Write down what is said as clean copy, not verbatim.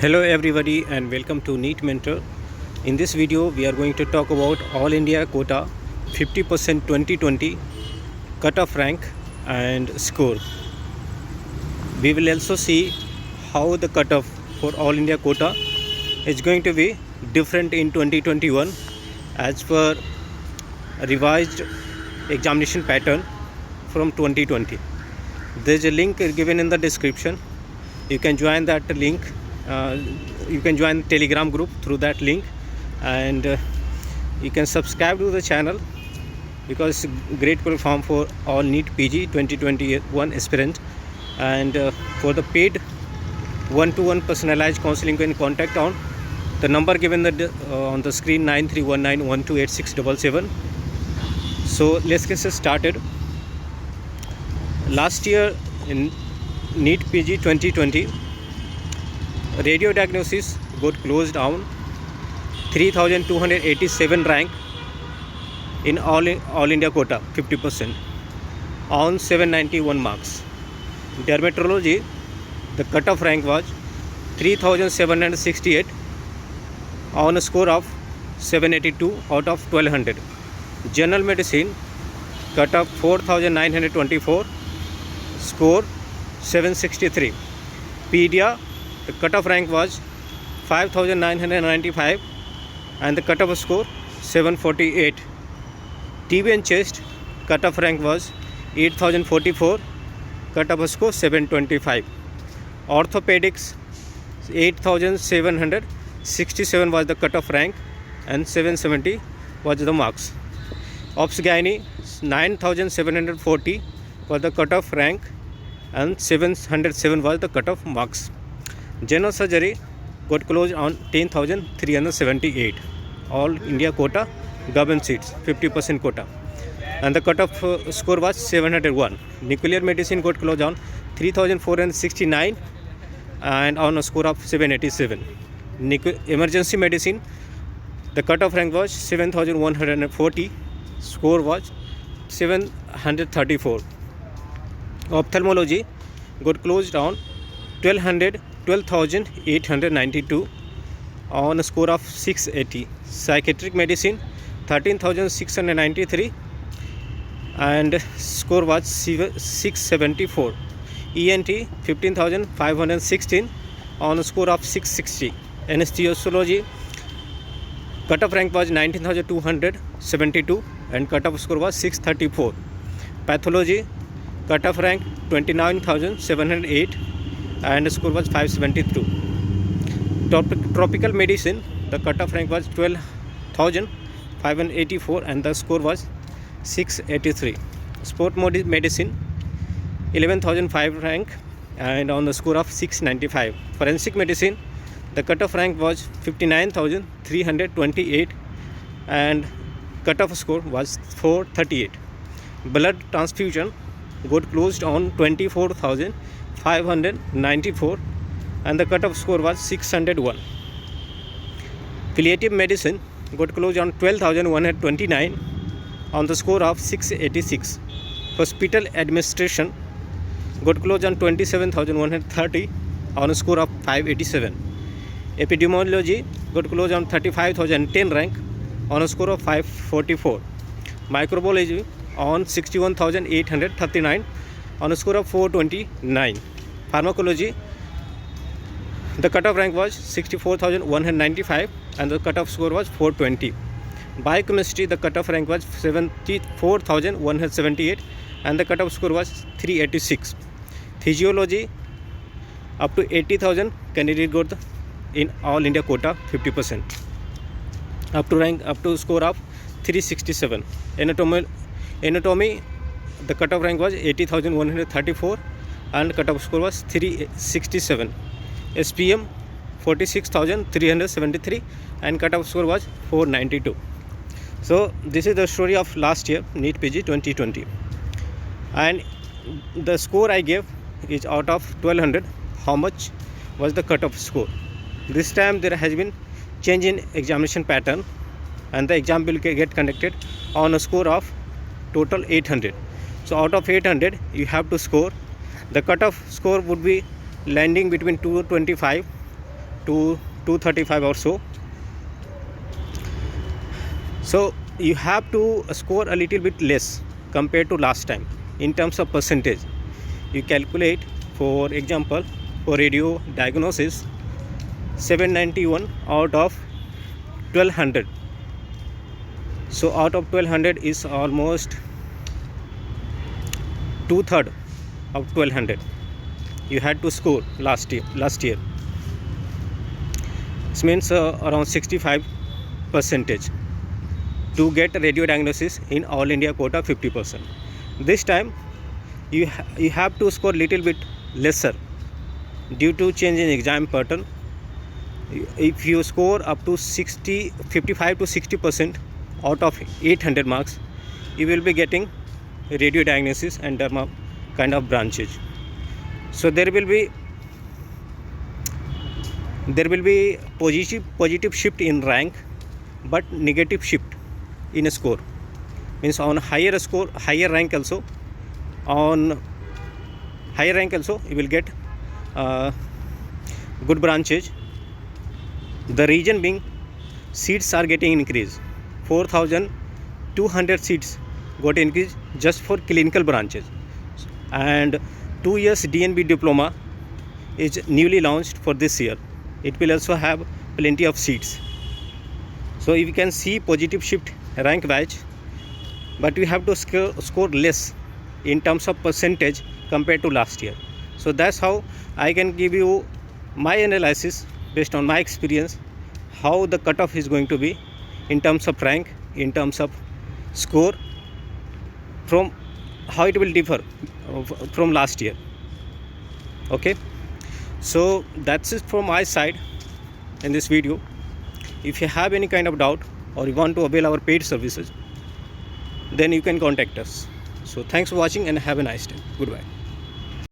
Hello everybody and welcome to NEET Mentor. In this video we are going to talk about All India Quota 50% 2020 cutoff rank and score. We will also see how the cutoff for All India Quota is going to be different in 2021 as per revised examination pattern from 2020. There is a link given in the description. You can join that link. You can join the Telegram group through that link, and you can subscribe to the channel because it's a great platform for all NEET PG 2021 aspirants. And for the paid one-to-one personalized counseling, you can contact on the number given on the screen 9319128677. So let's get started. Last year in NEET PG 2020, radio diagnosis got closed down 3287 rank in all India quota 50% on 791 marks. Dermatology, the cutoff rank was 3768 on a score of 782 out of 1200. General medicine, cutoff 4924, score 763. Pedia, the cutoff rank was 5995 and the cutoff score 748. TB and chest, cutoff rank was 8044, cutoff score 725. Orthopedics, 8767 was the cutoff rank and 770 was the marks. Obs Gynae, 9740 was the cutoff rank and 707 was the cutoff marks. General surgery got closed on 10,378. All India quota, government seats, 50% quota. And the cutoff score was 701. Nuclear medicine got closed on 3,469 and on a score of 787. Emergency medicine, the cutoff rank was 7,140. Score was 734. Ophthalmology got closed on 12,892 on a score of 680. Psychiatric medicine 13,693 and score was 674. ENT 15,516 on a score of 660. Anesthesiology, cutoff rank was 19,272 and cutoff score was 634. Pathology, cutoff rank 29,708 and score was 572. Tropical medicine, the cutoff rank was 12,584 and the score was 683. Sport medicine 11,005 rank and on the score of 695. Forensic medicine, the cutoff rank was 59,328 and cutoff score was 438. Blood transfusion got closed on 24,594 and the cutoff score was 601. Palliative medicine got closed on 12,129 on the score of 686. Hospital administration got closed on 27,130 on a score of 587. Epidemiology got closed on 35,010 rank on a score of 544. Microbiology on 61,839 on a score of 429. Pharmacology, the cutoff rank was 64,195 and the cutoff score was 420. Biochemistry, the cutoff rank was 74,178 and the cutoff score was 386. Physiology, up to 80,000 candidate got in all India quota 50%. Up to score of 367. Anatomy, the cutoff rank was 80,134 and cutoff score was 367. SPM 46,373 and cutoff score was 492. So this is the story of last year NEET PG 2020, and the score I gave is out of 1200 how much was the cutoff score. This time there has been change in examination pattern and the exam will get conducted on a score of total 800. So out of 800 you have to score. The cutoff score would be landing between 225 to 235 or so. So you have to score a little bit less compared to last time in terms of percentage. You calculate, for example, for radio diagnosis, 791 out of 1200. So out of 1200 is almost 2/3 of 1200 you had to score last year. This means around 65 percentage to get radio diagnosis in all India quota 50%. This time you have to score little bit lesser due to change in exam pattern. If you score up to 55 to 60% out of 800 marks, you will be getting radio diagnosis and derma kind of branches. So there will be positive shift in rank, but negative shift in a score. Means on higher rank also you will get good branches. The reason being, seats are getting increased. 4,200 seats got increased just for clinical branches, and 2 years DNB diploma is newly launched for this year. It will also have plenty of seats. So if you can see positive shift rank wise, but we have to score less in terms of percentage compared to last year. So that's how I can give you my analysis based on my experience, how the cutoff is going to be in terms of rank, in terms of score, from how it will differ from last year. Okay, so that's it from my side in this video. If you have any kind of doubt or you want to avail our paid services, then you can contact us. So thanks for watching and have a nice day. Goodbye.